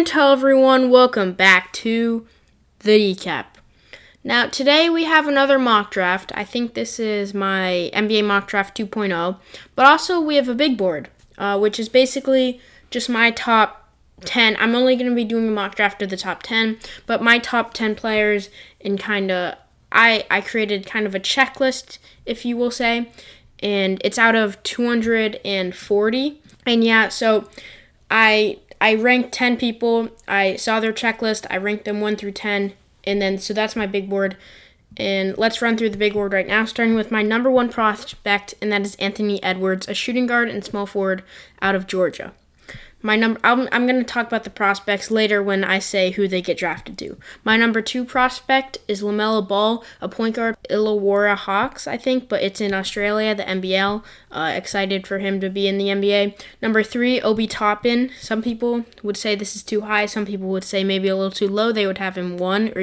And hello everyone, welcome back to the recap. Now today we have another mock draft. I think this is my NBA mock draft 2.0, but also we have a big board, which is basically just my top 10. I'm only going to be doing a mock draft of the top 10, but my top 10 players and I created kind of a checklist, if you will say, and it's out of 240. And yeah, so I ranked 10 people. I saw their checklist. I ranked them 1 through 10. And then, so that's my big board. And let's run through the big board right now, starting with my number 1 prospect, and that is Anthony Edwards, a shooting guard and small forward out of Georgia. I'm going to talk about the prospects later when I say who they get drafted to. My number 2 prospect is LaMelo Ball, a point guard, Illawarra Hawks, I think, but it's in Australia, the NBL. Excited for him to be in the NBA. Number 3, Obi Toppin. Some people would say this is too high. Some people would say maybe a little too low. They would have him 1 or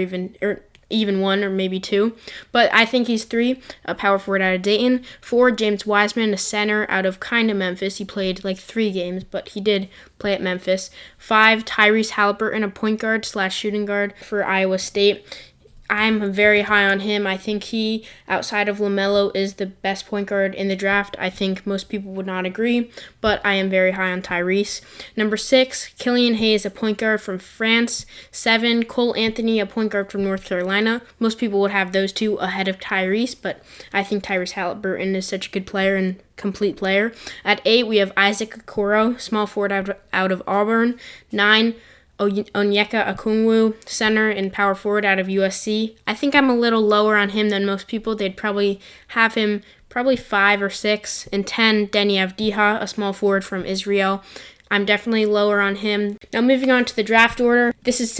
even 1 or maybe 2. But I think he's 3, a power forward out of Dayton. 4, James Wiseman, a center out of kind of Memphis. He played like 3 games, but he did play at Memphis. 5, Tyrese Haliburton, a point guard / shooting guard for Iowa State. I'm very high on him. I think he, outside of LaMelo, is the best point guard in the draft. I think most people would not agree, but I am very high on Tyrese. Number 6, Killian Hayes, a point guard from France. 7, Cole Anthony, a point guard from North Carolina. Most people would have those two ahead of Tyrese, but I think Tyrese Haliburton is such a good player and complete player. At 8, we have Isaac Okoro, small forward out of Auburn. 9, Onyeka Okongwu, center and power forward out of USC. I think I'm a little lower on him than most people. They'd probably have him 5 or 6. And 10, Deni Avdija, a small forward from Israel. I'm definitely lower on him. Now moving on to the draft order. This is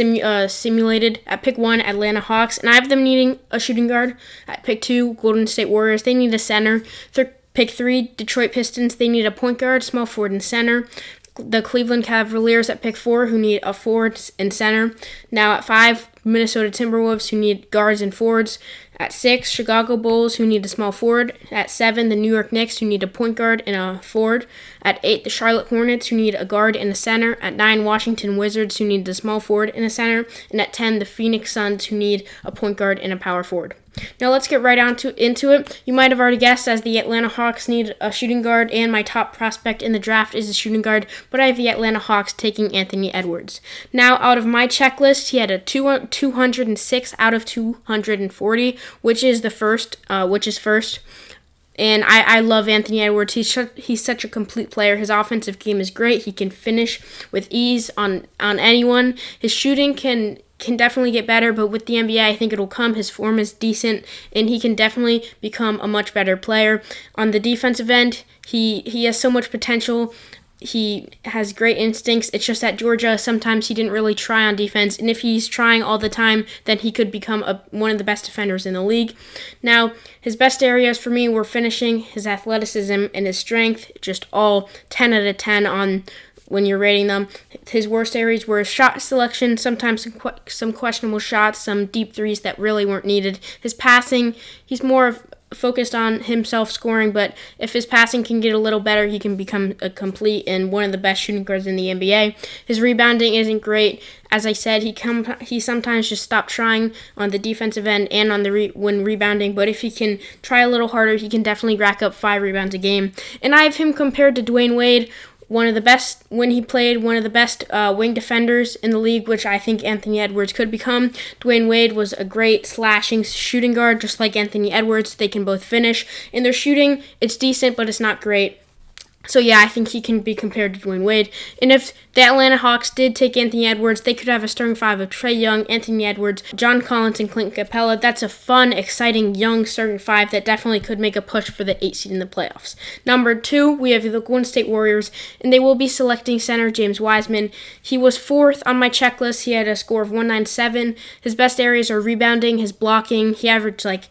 simulated. At pick 1, Atlanta Hawks, and I have them needing a shooting guard. At pick 2, Golden State Warriors, they need a center. Pick 3, Detroit Pistons, they need a point guard, small forward, and center. The Cleveland Cavaliers at pick 4, who need a forward and center. Now at 5, Minnesota Timberwolves, who need guards and forwards. At 6, Chicago Bulls, who need a small forward. At 7, the New York Knicks, who need a point guard and a forward. At 8, the Charlotte Hornets, who need a guard and a center. At 9, Washington Wizards, who need a small forward and a center. And at 10, the Phoenix Suns, who need a point guard and a power forward. Now let's get right into it. You might have already guessed, as the Atlanta Hawks need a shooting guard, and my top prospect in the draft is a shooting guard, but I have the Atlanta Hawks taking Anthony Edwards. Now, out of my checklist, he had a 206 out of 240, which is first. And I love Anthony Edwards. He's such a complete player. His offensive game is great. He can finish with ease on anyone. His shooting can definitely get better, but with the NBA, I think it'll come. His form is decent, and he can definitely become a much better player. On the defensive end, he has so much potential. He has great instincts. It's just at Georgia, sometimes he didn't really try on defense, and if he's trying all the time, then he could become one of the best defenders in the league. Now, his best areas for me were finishing, his athleticism, and his strength, just all 10 out of 10 on when you're rating them. His worst areas were his shot selection, sometimes some questionable shots, some deep threes that really weren't needed. His passing, he's more focused on himself scoring, but if his passing can get a little better, he can become a complete and one of the best shooting guards in the NBA. His rebounding isn't great. As I said, he sometimes just stopped trying on the defensive end and on when rebounding, but if he can try a little harder, he can definitely rack up 5 rebounds a game. And I have him compared to Dwayne Wade, one of the best wing defenders in the league, which I think Anthony Edwards could become. Dwayne Wade was a great slashing shooting guard, just like Anthony Edwards. They can both finish. In their shooting, it's decent, but it's not great. So yeah, I think he can be compared to Dwayne Wade. And if the Atlanta Hawks did take Anthony Edwards, they could have a starting 5 of Trae Young, Anthony Edwards, John Collins, and Clint Capella. That's a fun, exciting, young starting 5 that definitely could make a push for the 8 seed in the playoffs. Number 2, we have the Golden State Warriors, and they will be selecting center James Wiseman. He was 4th on my checklist. He had a score of 197. His best areas are rebounding, his blocking. He averaged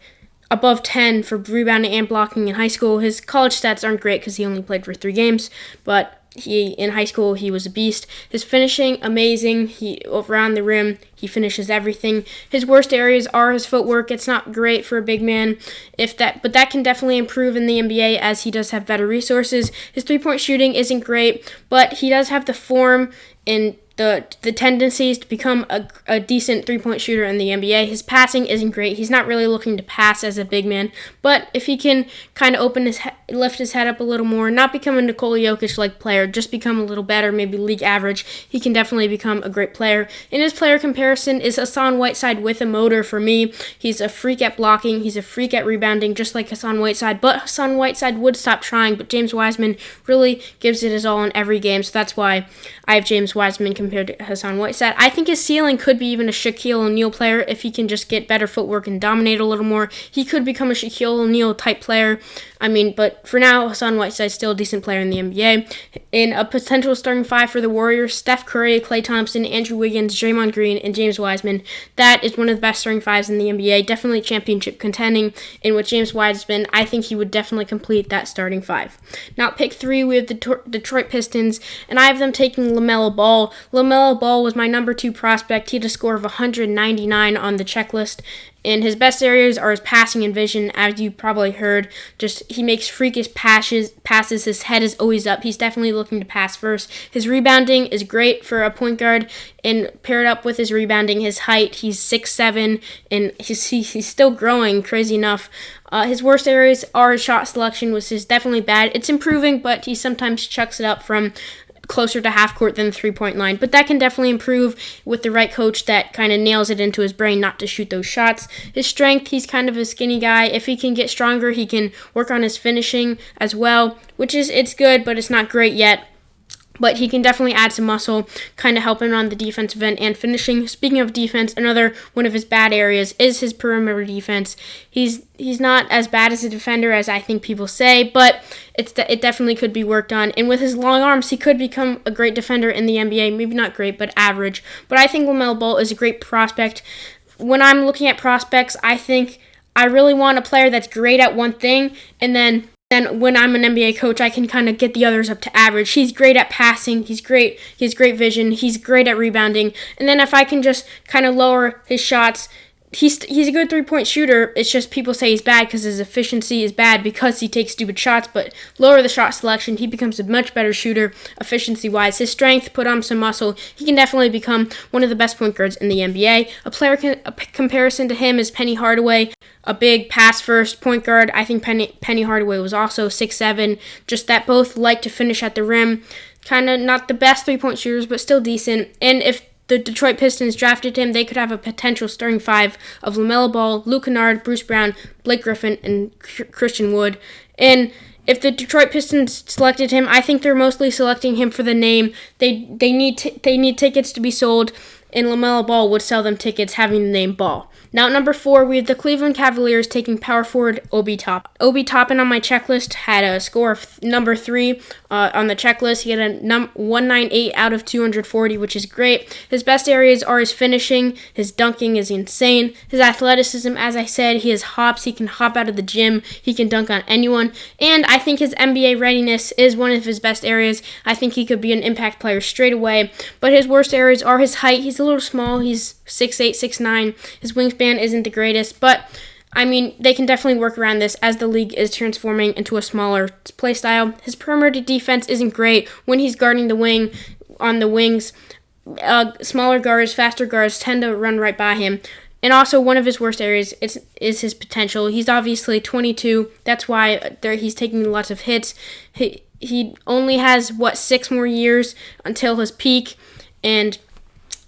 above 10 for rebounding and blocking in high school. His college stats aren't great because he only played for 3 games, but in high school he was a beast. His finishing, amazing. He around the rim, he finishes everything. His worst areas are his footwork. It's not great for a big man, but that can definitely improve in the NBA as he does have better resources. His 3-point shooting isn't great, but he does have the form and the tendencies to become a decent three-point shooter in the NBA. His passing isn't great. He's not really looking to pass as a big man, but if he can kind of lift his head up a little more, not become a Nikola Jokic-like player, just become a little better, maybe league average, he can definitely become a great player. In his player comparison is Hassan Whiteside with a motor for me. He's a freak at blocking. He's a freak at rebounding, just like Hassan Whiteside, but Hassan Whiteside would stop trying, but James Wiseman really gives it his all in every game, so that's why I have James Wiseman compared to Hassan Whiteside. I think his ceiling could be even a Shaquille O'Neal player if he can just get better footwork and dominate a little more. He could become a Shaquille O'Neal type player. But for now, Hassan Whiteside's still a decent player in the NBA. In a potential starting five for the Warriors, Steph Curry, Klay Thompson, Andrew Wiggins, Draymond Green, and James Wiseman. That is one of the best starting fives in the NBA. Definitely championship contending. And with James Wiseman, I think he would definitely complete that starting five. Now, pick 3, we have the Detroit Pistons, and I have them taking LaMelo Ball. LaMelo Ball was my number 2 prospect. He had a score of 199 on the checklist. And his best areas are his passing and vision, as you probably heard. He makes freakish passes. His head is always up. He's definitely looking to pass first. His rebounding is great for a point guard, and paired up with his rebounding, his height, he's 6'7", and he's still growing, crazy enough. His worst areas are his shot selection, which is definitely bad. It's improving, but he sometimes chucks it up from closer to half court than the three-point line, but that can definitely improve with the right coach that kind of nails it into his brain not to shoot those shots. His strength, he's kind of a skinny guy. If he can get stronger, he can work on his finishing as well, it's good, but it's not great yet. But he can definitely add some muscle, kind of help him on the defensive end and finishing. Speaking of defense, another one of his bad areas is his perimeter defense. He's not as bad as a defender as I think people say, but it definitely could be worked on. And with his long arms, he could become a great defender in the NBA. Maybe not great, but average. But I think LaMelo Ball is a great prospect. When I'm looking at prospects, I think I really want a player that's great at one thing, and then when I'm an NBA coach, I can kind of get the others up to average. He's great at passing. He has great vision. He's great at rebounding. And then if I can just kind of lower his shots, he's a good three-point shooter. It's just people say he's bad because his efficiency is bad because he takes stupid shots. But lower the shot selection, he becomes a much better shooter efficiency-wise. His strength, put on some muscle, he can definitely become one of the best point guards in the NBA. A comparison to him is Penny Hardaway, a big pass-first point guard. I think Penny Hardaway was also 6'7", just that both like to finish at the rim. Kind of not the best three-point shooters, but still decent. And if the Detroit Pistons drafted him, they could have a potential starting five of LaMelo Ball, Luke Kennard, Bruce Brown, Blake Griffin, and Christian Wood. And if the Detroit Pistons selected him, I think they're mostly selecting him for the name. They need tickets to be sold, and LaMelo Ball would sell them tickets having the name Ball. Now at number 4, we have the Cleveland Cavaliers taking power forward Obi Toppin. Obi Toppin on my checklist had a score of number 3 on the checklist. He had a 198 out of 240, which is great. His best areas are his finishing. His dunking is insane. His athleticism, as I said, he has hops. He can hop out of the gym. He can dunk on anyone. And I think his NBA readiness is one of his best areas. I think he could be an impact player straight away. But his worst areas are his height. He's a little small. He's 6'8", 6'9". His wingspan isn't the greatest, but they can definitely work around this as the league is transforming into a smaller play style. His perimeter defense isn't great when he's guarding the wing on the wings. Smaller guards, faster guards tend to run right by him. And also, one of his worst areas is his potential. He's obviously 22. That's why he's taking lots of hits. He only has, 6 more years until his peak, and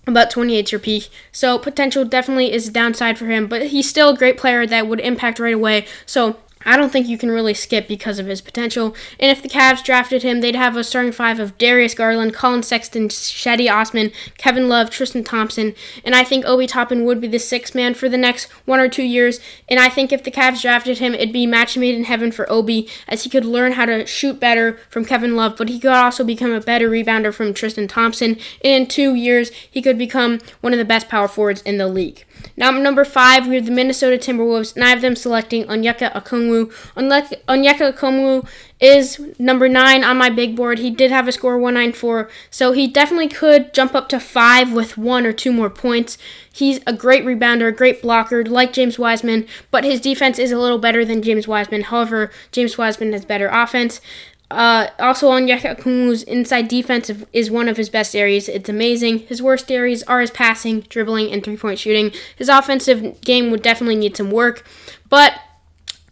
about 28's your peak. So potential definitely is a downside for him, but he's still a great player that would impact right away. So I don't think you can really skip because of his potential. And if the Cavs drafted him, they'd have a starting five of Darius Garland, Colin Sexton, Shetty Osman, Kevin Love, Tristan Thompson. And I think Obi Toppin would be the sixth man for the next 1 or 2 years. And I think if the Cavs drafted him, it'd be match made in heaven for Obi, as he could learn how to shoot better from Kevin Love, but he could also become a better rebounder from Tristan Thompson. And in 2 years, he could become one of the best power forwards in the league. Now, number 5, we have the Minnesota Timberwolves, and I have them selecting Onyeka Okongwu. Onyeka Okongwu is number 9 on my big board. He did have a score of 194, so he definitely could jump up to 5 with 1 or 2 more points. He's a great rebounder, a great blocker, like James Wiseman, but his defense is a little better than James Wiseman. However, James Wiseman has better offense. Also, Onyeka Okongwu's inside defense is one of his best areas. It's amazing. His worst areas are his passing, dribbling, and three-point shooting. His offensive game would definitely need some work, but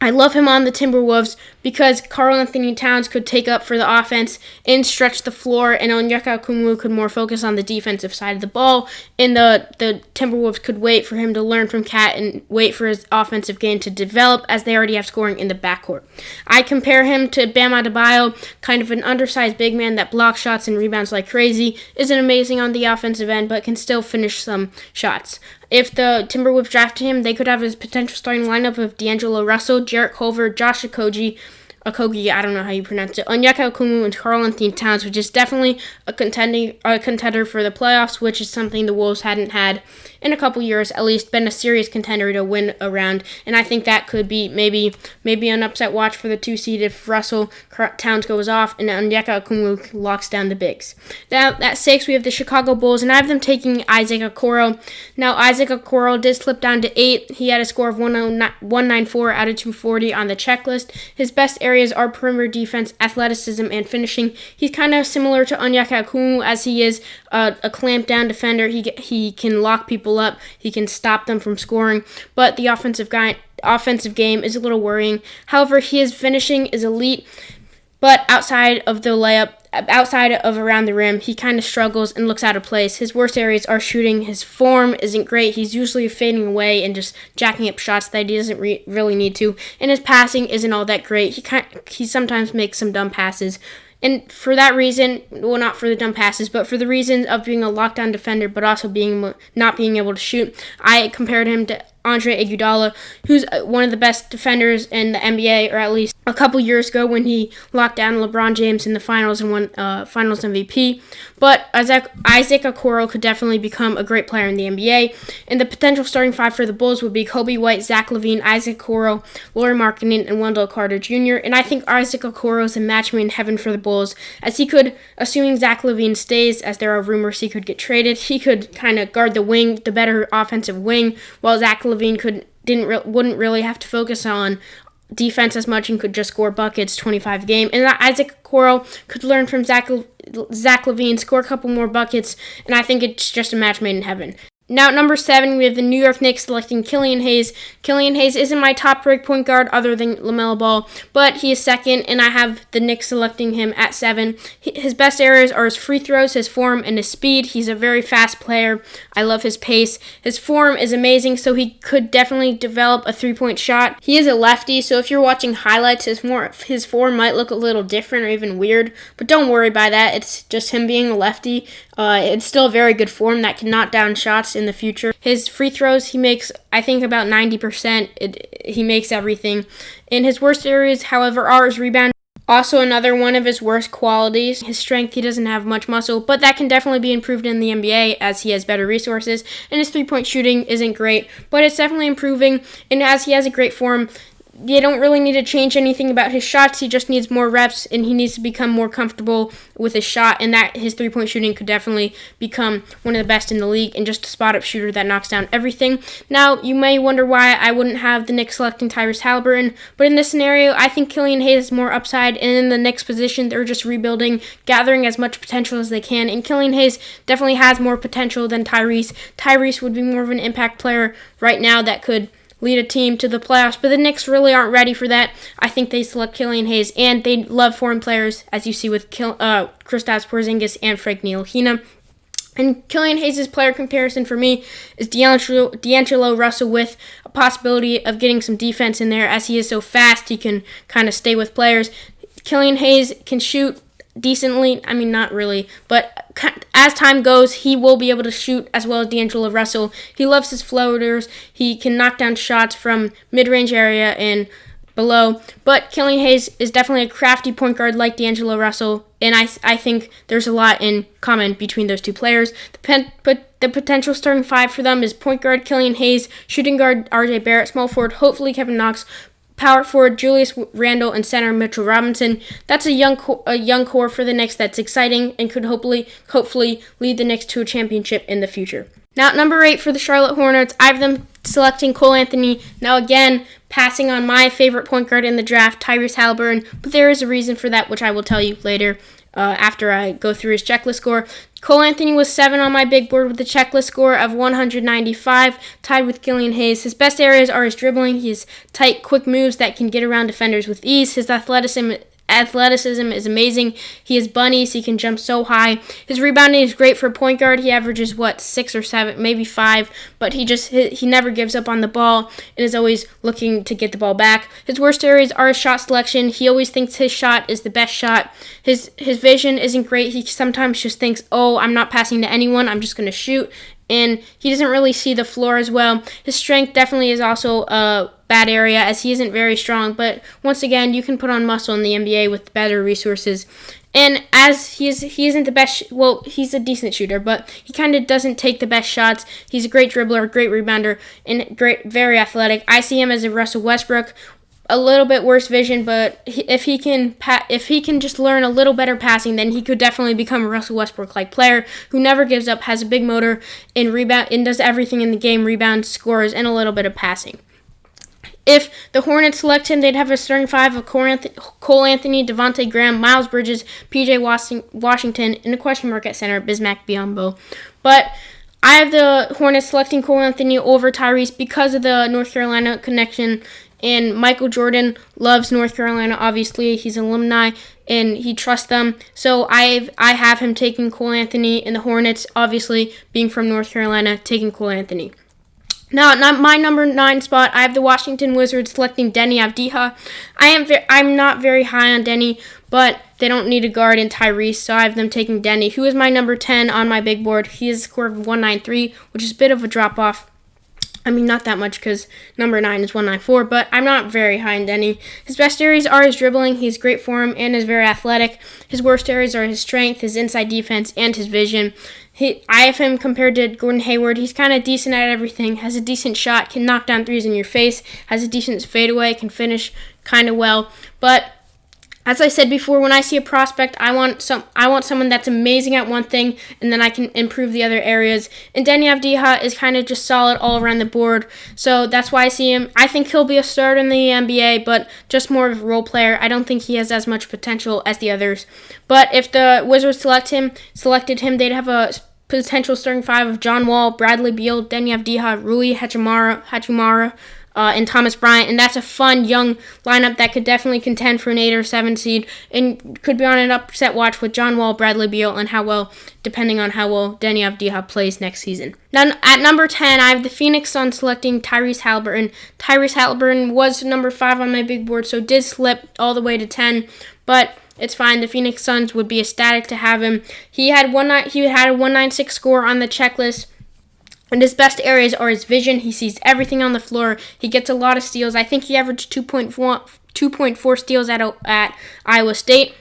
I love him on the Timberwolves because Karl-Anthony Towns could take up for the offense and stretch the floor, and Onyeka Okongwu could more focus on the defensive side of the ball, and the Timberwolves could wait for him to learn from Cat and wait for his offensive game to develop as they already have scoring in the backcourt. I compare him to Bam Adebayo, kind of an undersized big man that blocks shots and rebounds like crazy, isn't amazing on the offensive end, but can still finish some shots. If the Timberwolves drafted him, they could have his potential starting lineup of D'Angelo Russell, Jarrett Culver, Josh Okogie, I don't know how you pronounce it, Onyeka Okongwu, and Karl-Anthony Towns, which is definitely a contender for the playoffs, which is something the Wolves hadn't had in a couple years, at least been a serious contender to win a round, and I think that could be maybe an upset watch for the 2 seed if Russell Towns goes off and Onyeka Okongwu locks down the bigs. Now, at 6, we have the Chicago Bulls, and I have them taking Isaac Okoro. Now, Isaac Okoro did slip down to 8. He had a score of 194 out of 240 on the checklist. His best areas are perimeter defense, athleticism, and finishing. He's kind of similar to Onyeka Okongwu as he is a clamp-down defender. He can lock people up. He can stop them from scoring, but the offensive game is a little worrying. However, his finishing is elite, but outside of the layup, outside of around the rim, he kind of struggles and looks out of place. His worst areas are shooting. His form isn't great. He's usually fading away and just jacking up shots that he doesn't really need to, and his passing isn't all that great. He sometimes makes some dumb passes. And for that reason, well, not for the dumb passes, but for the reason of being a lockdown defender, but also not being able to shoot, I compared him to Andre Iguodala, who's one of the best defenders in the NBA, or at least a couple years ago when he locked down LeBron James in the finals and won finals MVP. But Isaac Okoro could definitely become a great player in the NBA, and the potential starting 5 for the Bulls would be Kobe White, Zach LaVine, Isaac Okoro, Lauri Markkanen, and Wendell Carter Jr., and I think Isaac Okoro is a match made in heaven for the Bulls, as he could, assuming Zach LaVine stays, as there are rumors he could get traded, he could kind of guard the wing, the better offensive wing, while Zach LaVine wouldn't really have to focus on defense as much and could just score buckets 25 a game. And Isaac Okoro could learn from Zach LaVine, score a couple more buckets, and I think it's just a match made in heaven. Now, at number 7, we have the New York Knicks selecting Killian Hayes. Killian Hayes isn't my top-ranked point guard other than LaMelo Ball, but he is second, and I have the Knicks selecting him at 7. His best areas are his free throws, his form, and his speed. He's a very fast player. I love his pace. His form is amazing, so he could definitely develop a three-point shot. He is a lefty, so if you're watching highlights, his form might look a little different or even weird, but don't worry by that. It's just him being a lefty. It's still a very good form that can knock down shots in the future. His free throws, he makes, I think, about 90%. He makes everything. In his worst areas, however, are his rebound. Also, another one of his worst qualities, his strength. He doesn't have much muscle, but that can definitely be improved in the NBA as he has better resources. And his three-point shooting isn't great, but it's definitely improving. And as he has a great form, you don't really need to change anything about his shots. He just needs more reps, and he needs to become more comfortable with his shot, and that his three-point shooting could definitely become one of the best in the league and just a spot-up shooter that knocks down everything. Now, you may wonder why I wouldn't have the Knicks selecting Tyrese Haliburton, but in this scenario, I think Killian Hayes has more upside, and in the Knicks position, they're just rebuilding, gathering as much potential as they can, and Killian Hayes definitely has more potential than Tyrese. Tyrese would be more of an impact player right now that could lead a team to the playoffs, but the Knicks really aren't ready for that. I think they select Killian Hayes, and they love foreign players, as you see with Kristaps Porzingis and Frank Ntilikina. And Killian Hayes' player comparison for me is D'Angelo Russell, with a possibility of getting some defense in there. As he is so fast, he can kind of stay with players. Killian Hayes can shoot decently. I mean, not really, but as time goes, he will be able to shoot as well as D'Angelo Russell. He loves his floaters. He can knock down shots from mid-range area and below. But Killian Hayes is definitely a crafty point guard like D'Angelo Russell, and I think there's a lot in common between those two players. The potential starting 5 for them is point guard Killian Hayes, shooting guard RJ Barrett, small forward hopefully Kevin Knox, power forward Julius Randle, and center Mitchell Robinson. That's a young core for the Knicks that's exciting and could hopefully lead the Knicks to a championship in the future. Now, at number 8 for the Charlotte Hornets, I have them selecting Cole Anthony. Now, again, passing on my favorite point guard in the draft, Tyrese Haliburton, but there is a reason for that, which I will tell you later after I go through his checklist score. Cole Anthony was 7 on my big board with a checklist score of 195, tied with Killian Hayes. His best areas are his dribbling. He has tight, quick moves that can get around defenders with ease. His athleticism is amazing. He has bunnies. He can jump so high. His rebounding is great for a point guard. He averages 6 or 7, maybe 5, but he never gives up on the ball and is always looking to get the ball back. His worst areas are his shot selection. He always thinks his shot is the best shot. His vision isn't great. He sometimes just thinks, "Oh, I'm not passing to anyone. I'm just going to shoot." And he doesn't really see the floor as well. His strength definitely is also a bad area, as he isn't very strong. But once again, you can put on muscle in the NBA with better resources. And as he isn't the best, he's a decent shooter, but he kind of doesn't take the best shots. He's a great dribbler, great rebounder, and very athletic. I see him as a Russell Westbrook. A little bit worse vision, but if he can just learn a little better passing, then he could definitely become a Russell Westbrook-like player who never gives up, has a big motor, and does everything in the game: rebounds, scores, and a little bit of passing. If the Hornets select him, they'd have a starting 5 of Cole Anthony, Devontae Graham, Miles Bridges, P.J. Washington, and a question mark at center, Bismack Biyombo. But I have the Hornets selecting Cole Anthony over Tyrese because of the North Carolina connection. And Michael Jordan loves North Carolina, obviously. He's an alumni, and he trusts them. So I have him taking Cole Anthony, and the Hornets, obviously, being from North Carolina, taking Cole Anthony. Now, at my number 9 spot, I have the Washington Wizards selecting Deni Avdija. I'm not very high on Deni, but they don't need a guard in Tyrese, so I have them taking Deni, who is my number 10 on my big board. He has a score of 193, which is a bit of a drop-off. I mean, not that much because number 9 is 194, but I'm not very high in Deni. His best areas are his dribbling. He's great for him and is very athletic. His worst areas are his strength, his inside defense, and his vision. I have him compared to Gordon Hayward. He's kind of decent at everything, has a decent shot, can knock down threes in your face, has a decent fadeaway, can finish kind of well. But as I said before, when I see a prospect, I want someone that's amazing at one thing, and then I can improve the other areas. And Deni Avdija is kind of just solid all around the board, so that's why I see him. I think he'll be a starter in the NBA, but just more of a role player. I don't think he has as much potential as the others. But if the Wizards selected him, they'd have a potential starting 5 of John Wall, Bradley Beal, Deni Avdija, Rui Hachimura, and Thomas Bryant, and that's a fun young lineup that could definitely contend for an 8 or 7 seed and could be on an upset watch with John Wall, Bradley Beal, and depending on how well Deni Avdija plays next season. Now, at number 10, I have the Phoenix Suns selecting Tyrese Haliburton. Tyrese Haliburton was number 5 on my big board, so did slip all the way to 10, but it's fine. The Phoenix Suns would be ecstatic to have him. He had a 196 score on the checklist. And his best areas are his vision. He sees everything on the floor. He gets a lot of steals. I think he averaged 2.4 steals at Iowa State.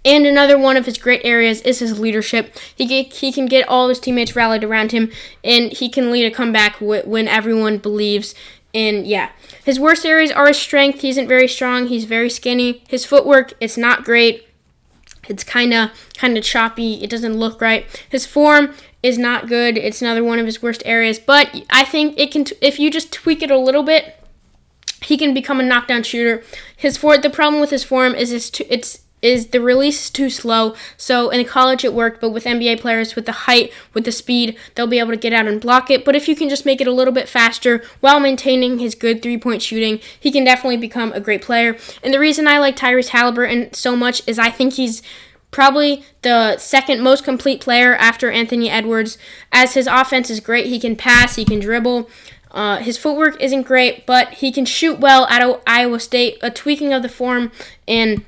And another one of his great areas is his leadership. He can get all his teammates rallied around him, and he can lead a comeback when everyone believes. And yeah, his worst areas are his strength. He isn't very strong. He's very skinny. His footwork, it's not great. It's kind of choppy. It doesn't look right. His form is not good. It's another one of his worst areas. But I think it can. If you just tweak it a little bit, he can become a knockdown shooter. The problem with his form is the release is too slow. So in college it worked, but with NBA players, with the height, with the speed, they'll be able to get out and block it. But if you can just make it a little bit faster while maintaining his good three-point shooting, he can definitely become a great player. And the reason I like Tyrese Haliburton so much is I think he's probably the second most complete player after Anthony Edwards, as his offense is great. He can pass, he can dribble. His footwork isn't great, but he can shoot well at Iowa State. A tweaking of the form, and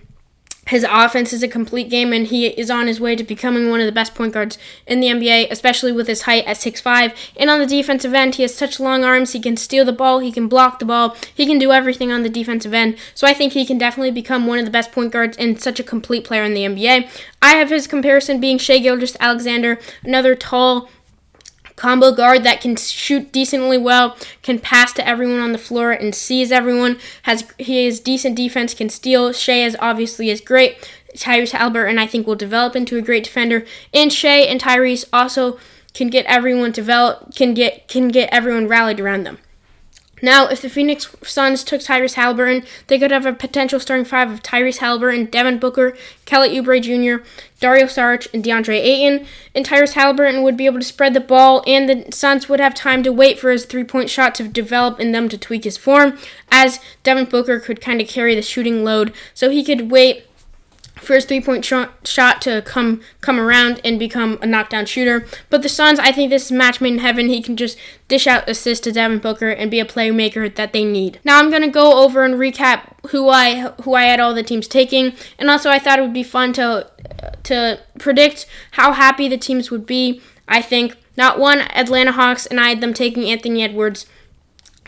his offense is a complete game, and he is on his way to becoming one of the best point guards in the NBA, especially with his height at 6'5". And on the defensive end, he has such long arms. He can steal the ball. He can block the ball. He can do everything on the defensive end. So I think he can definitely become one of the best point guards and such a complete player in the NBA. I have his comparison being Shai Gilgeous-Alexander, another tall combo guard that can shoot decently well, can pass to everyone on the floor and sees everyone. He has decent defense, can steal. Shai is great. Tyrese Haliburton, I think, will develop into a great defender. And Shai and Tyrese also can get everyone can get everyone rallied around them. Now, if the Phoenix Suns took Tyrese Haliburton, they could have a potential starting five of Tyrese Haliburton, Devin Booker, Kelly Oubre Jr., Dario Saric, and DeAndre Ayton. And Tyrese Haliburton would be able to spread the ball, and the Suns would have time to wait for his three-point shot to develop and them to tweak his form, as Devin Booker could kind of carry the shooting load, so he could wait for his three-point shot to come around and become a knockdown shooter. But the Suns, I think this is match made in heaven. He can just dish out assists to Devin Booker and be a playmaker that they need. Now I'm going to go over and recap who I had all the teams taking, and also I thought it would be fun to predict how happy the teams would be. I think not one, Atlanta Hawks, and I had them taking Anthony Edwards.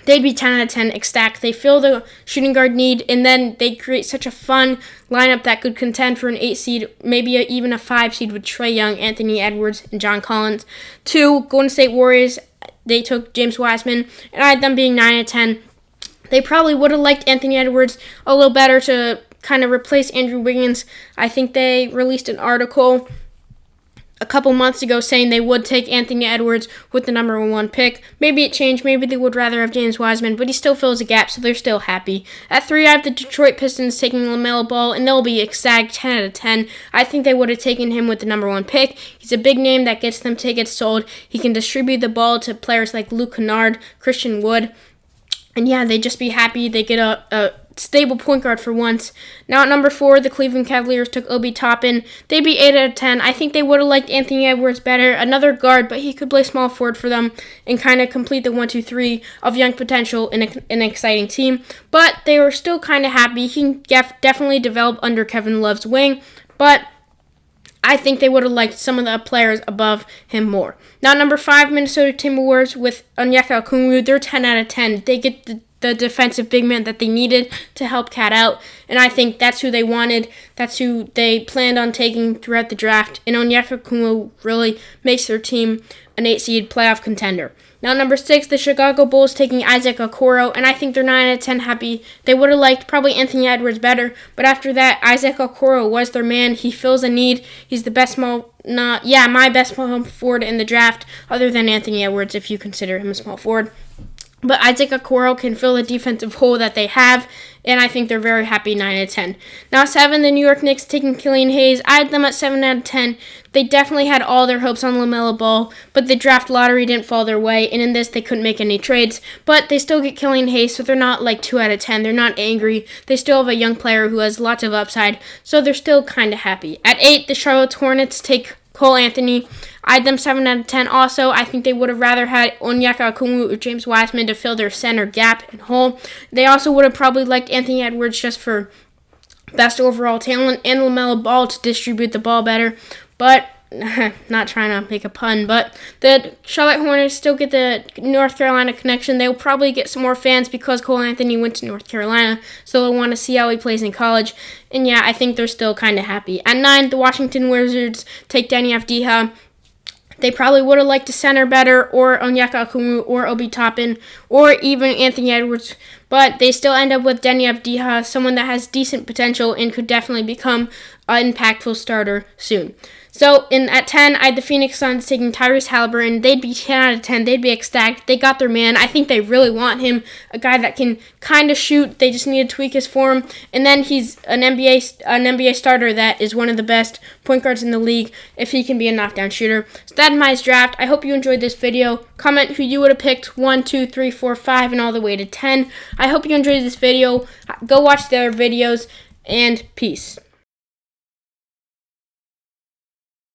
They'd be 10 out of 10 ecstatic. They fill the shooting guard need, and then they create such a fun lineup that could contend for an 8 seed, maybe even a 5 seed with Trae Young, Anthony Edwards, and John Collins. 2, Golden State Warriors, they took James Wiseman, and I had them being 9 out of 10. They probably would have liked Anthony Edwards a little better to kind of replace Andrew Wiggins. I think they released an article a couple months ago saying they would take Anthony Edwards with the number 1 pick. Maybe it changed. Maybe they would rather have James Wiseman, but he still fills a gap, so they're still happy. At 3, I have the Detroit Pistons taking LaMelo Ball, and they'll be ecstatic, 10 out of 10. I think they would have taken him with the number 1 pick. He's a big name that gets them tickets sold. He can distribute the ball to players like Luke Kennard, Christian Wood, and yeah, they'd just be happy. They get a stable point guard for once. Now at number 4, the Cleveland Cavaliers took Obi Toppin. They'd be 8 out of 10. I think they would have liked Anthony Edwards better. Another guard, but he could play small forward for them and kind of complete the 1-2-3 of young potential in an exciting team. But they were still kind of happy. He can definitely develop under Kevin Love's wing, but I think they would have liked some of the players above him more. Now, number 5, Minnesota Timberwolves with Onyeka Okongwu. They're 10 out of 10. They get the defensive big man that they needed to help Cat out, and I think that's who they wanted. That's who they planned on taking throughout the draft, and Onyeka Okongwu really makes their team an 8 seed playoff contender. Now, number 6, the Chicago Bulls taking Isaac Okoro, and I think they're 9 out of 10 happy. They would have liked probably Anthony Edwards better, but after that, Isaac Okoro was their man. He fills a need. He's the best my best small forward in the draft, other than Anthony Edwards, if you consider him a small forward. But Isaac Okoro can fill the defensive hole that they have, and I think they're very happy, 9 out of 10. Now 7, the New York Knicks taking Killian Hayes. I had them at 7 out of 10. They definitely had all their hopes on LaMelo Ball, but the draft lottery didn't fall their way, and in this they couldn't make any trades. But they still get Killian Hayes, so they're not like 2 out of 10. They're not angry. They still have a young player who has lots of upside, so they're still kind of happy. At 8, the Charlotte Hornets take Cole Anthony. I had them 7 out of 10 also. I think they would have rather had Onyeka Okongwu or James Wiseman to fill their center gap and hole. They also would have probably liked Anthony Edwards just for best overall talent and LaMelo Ball to distribute the ball better. But, not trying to make a pun, but the Charlotte Hornets still get the North Carolina connection. They'll probably get some more fans because Cole Anthony went to North Carolina, so they'll want to see how he plays in college. And yeah, I think they're still kind of happy. At 9, the Washington Wizards take Deni Avdija. They probably would have liked a center better, or Onyeka Okongwu, or Obi Toppin, or even Anthony Edwards, but they still end up with Deni Avdija, someone that has decent potential and could definitely become an impactful starter soon. So, at 10, I had the Phoenix Suns taking Tyrese Haliburton. They'd be 10 out of 10. They'd be ecstatic. They got their man. I think they really want him, a guy that can kind of shoot. They just need to tweak his form. And then he's an NBA starter that is one of the best point guards in the league if he can be a knockdown shooter. So that's my draft. I hope you enjoyed this video. Comment who you would have picked 1, 2, 3, 4, 5, and all the way to 10. I hope you enjoyed this video. Go watch the other videos, and peace.